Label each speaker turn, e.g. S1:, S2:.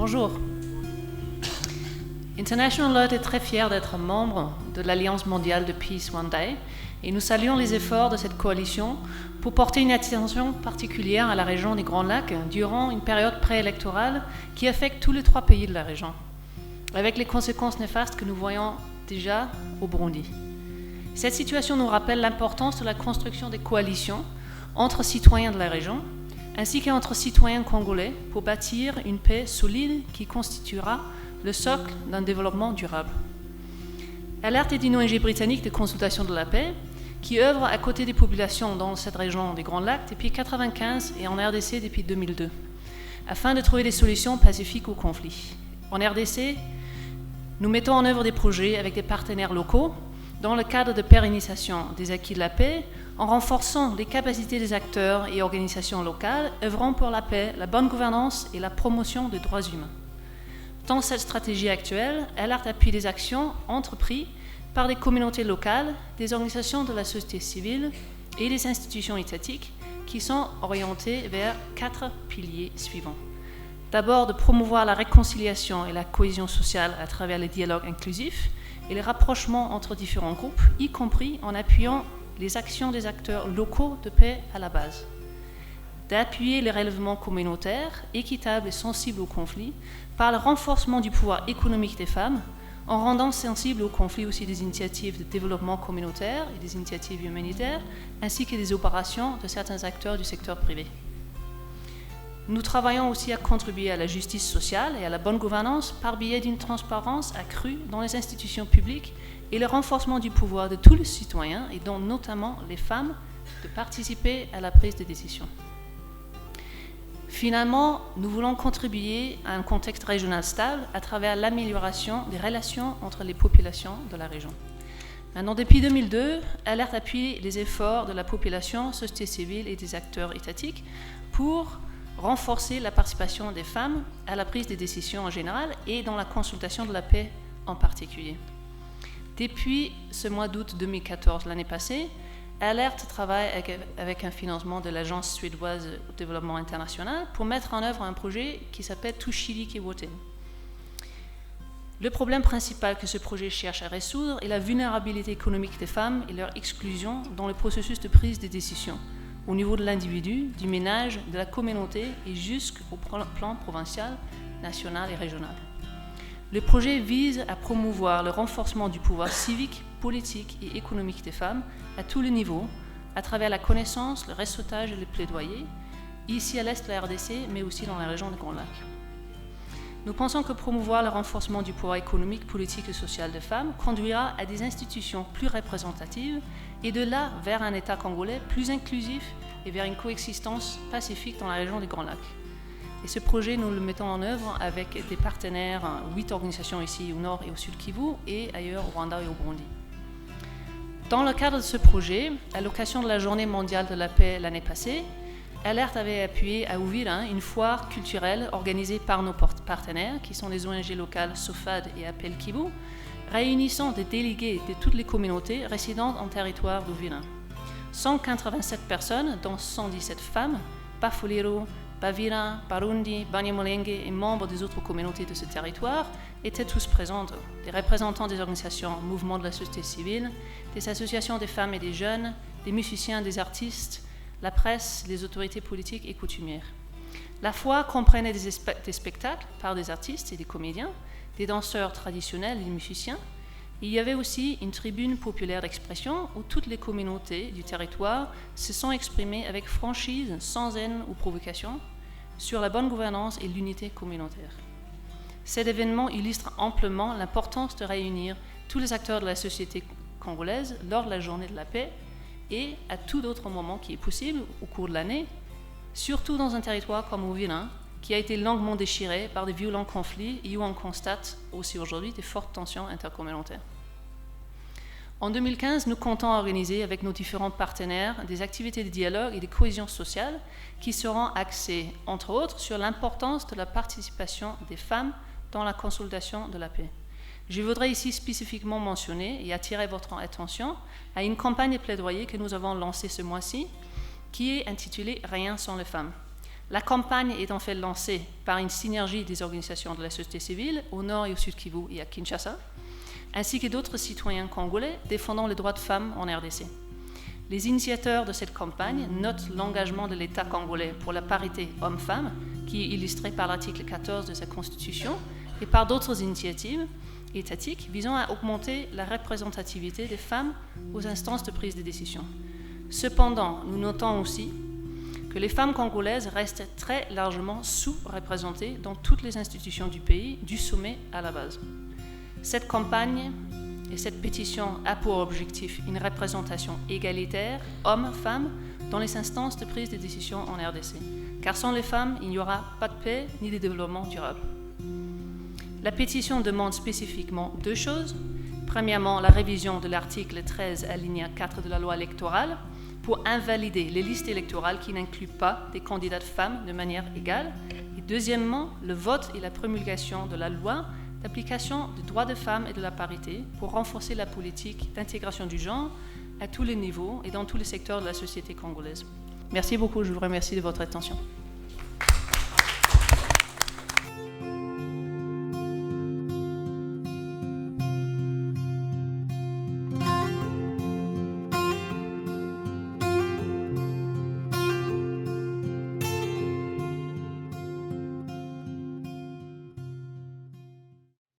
S1: Bonjour. International Alert est très fier d'être membre de l'Alliance mondiale de Peace One Day et nous saluons les efforts de cette coalition pour porter une attention particulière à la région des Grands Lacs durant une période préélectorale qui affecte tous les 3 pays de la région, avec les conséquences néfastes que nous voyons déjà au Burundi. Cette situation nous rappelle l'importance de la construction des coalitions entre citoyens de la région, ainsi qu'entre citoyens congolais pour bâtir une paix solide qui constituera le socle d'un développement durable. Alert est une ONG britannique de consultation de la paix qui œuvre à côté des populations dans cette région des Grands Lacs depuis 1995 et en RDC depuis 2002, afin de trouver des solutions pacifiques aux conflits. En RDC, nous mettons en œuvre des projets avec des partenaires locaux dans le cadre de pérennisation des acquis de la paix, en renforçant les capacités des acteurs et organisations locales œuvrant pour la paix, la bonne gouvernance et la promotion des droits humains. Dans cette stratégie actuelle, Alert appuie les actions entreprises par des communautés locales, des organisations de la société civile et des institutions étatiques qui sont orientées vers 4 piliers suivants. D'abord, de promouvoir la réconciliation et la cohésion sociale à travers les dialogues inclusifs et les rapprochements entre différents groupes, y compris en appuyant les actions des acteurs locaux de paix à la base. D'appuyer les relèvements communautaires, équitables et sensibles aux conflits, par le renforcement du pouvoir économique des femmes, en rendant sensibles aux conflits aussi des initiatives de développement communautaire et des initiatives humanitaires, ainsi que des opérations de certains acteurs du secteur privé. Nous travaillons aussi à contribuer à la justice sociale et à la bonne gouvernance par biais d'une transparence accrue dans les institutions publiques et le renforcement du pouvoir de tous les citoyens, et dont notamment les femmes, de participer à la prise de décision. Finalement, nous voulons contribuer à un contexte régional stable à travers l'amélioration des relations entre les populations de la région. Maintenant, depuis 2002, Alert appuie les efforts de la population, société civile et des acteurs étatiques pour renforcer la participation des femmes à la prise des décisions en général et dans la consultation de la paix en particulier. Depuis ce mois d'août 2014, l'année passée, Alert travaille avec un financement de l'Agence suédoise au développement international pour mettre en œuvre un projet qui s'appelle Tushiriki Wote. Le problème principal que ce projet cherche à résoudre est la vulnérabilité économique des femmes et leur exclusion dans le processus de prise de décision, au niveau de l'individu, du ménage, de la communauté et jusqu'au plan provincial, national et régional. Le projet vise à promouvoir le renforcement du pouvoir civique, politique et économique des femmes à tous les niveaux, à travers la connaissance, le réseautage et le plaidoyer, ici à l'est de la RDC, mais aussi dans la région des Grands Lacs. Nous pensons que promouvoir le renforcement du pouvoir économique, politique et social des femmes conduira à des institutions plus représentatives et de là vers un État congolais plus inclusif et vers une coexistence pacifique dans la région des Grands Lacs. Et ce projet, nous le mettons en œuvre avec des partenaires, 8 organisations ici au nord et au sud Kivu et ailleurs au Rwanda et au Burundi. Dans le cadre de ce projet, à l'occasion de la Journée mondiale de la paix l'année passée, Alert avait appuyé à Uvira une foire culturelle organisée par nos partenaires, qui sont les ONG locales SOFAD et Appel Kivu, réunissant des délégués de toutes les communautés résidentes en territoire d'Uvira. 187 personnes, dont 117 femmes, Bafuliro, Bavira, Barundi, Banyamulenge et membres des autres communautés de ce territoire étaient tous présents. Des représentants des organisations, mouvements de la société civile, des associations des femmes et des jeunes, des musiciens, des artistes, la presse, les autorités politiques et coutumières. La foire comprenait des spectacles par des artistes et des comédiens, des danseurs traditionnels et des musiciens. Il y avait aussi une tribune populaire d'expression où toutes les communautés du territoire se sont exprimées avec franchise, sans haine ou provocation, sur la bonne gouvernance et l'unité communautaire. Cet événement illustre amplement l'importance de réunir tous les acteurs de la société congolaise lors de la journée de la paix et à tout autre moment qui est possible au cours de l'année, surtout dans un territoire comme Uvira, qui a été longuement déchiré par de violents conflits et où on constate aussi aujourd'hui des fortes tensions intercommunautaires. En 2015, nous comptons organiser avec nos différents partenaires des activités de dialogue et de cohésion sociale qui seront axées, entre autres, sur l'importance de la participation des femmes dans la consolidation de la paix. Je voudrais ici spécifiquement mentionner et attirer votre attention à une campagne de plaidoyer que nous avons lancée ce mois-ci, qui est intitulée « Rien sans les femmes ». La campagne est en fait lancée par une synergie des organisations de la société civile au nord et au sud Kivu et à Kinshasa, ainsi que d'autres citoyens congolais défendant les droits de femmes en RDC. Les initiateurs de cette campagne notent l'engagement de l'État congolais pour la parité homme-femme, qui est illustré par l'article 14 de sa Constitution, et par d'autres initiatives étatiques visant à augmenter la représentativité des femmes aux instances de prise de décision. Cependant, nous notons aussi que les femmes congolaises restent très largement sous-représentées dans toutes les institutions du pays, du sommet à la base. Cette campagne et cette pétition a pour objectif une représentation égalitaire, hommes-femmes, dans les instances de prise de décision en RDC. Car sans les femmes, il n'y aura pas de paix ni de développement durable. La pétition demande spécifiquement 2 choses. Premièrement, la révision de l'article 13 alinéa 4 de la loi électorale pour invalider les listes électorales qui n'incluent pas des candidates femmes de manière égale. Et deuxièmement, le vote et la promulgation de la loi d'application des droits des femmes et de la parité pour renforcer la politique d'intégration du genre à tous les niveaux et dans tous les secteurs de la société congolaise. Merci beaucoup, je vous remercie de votre attention.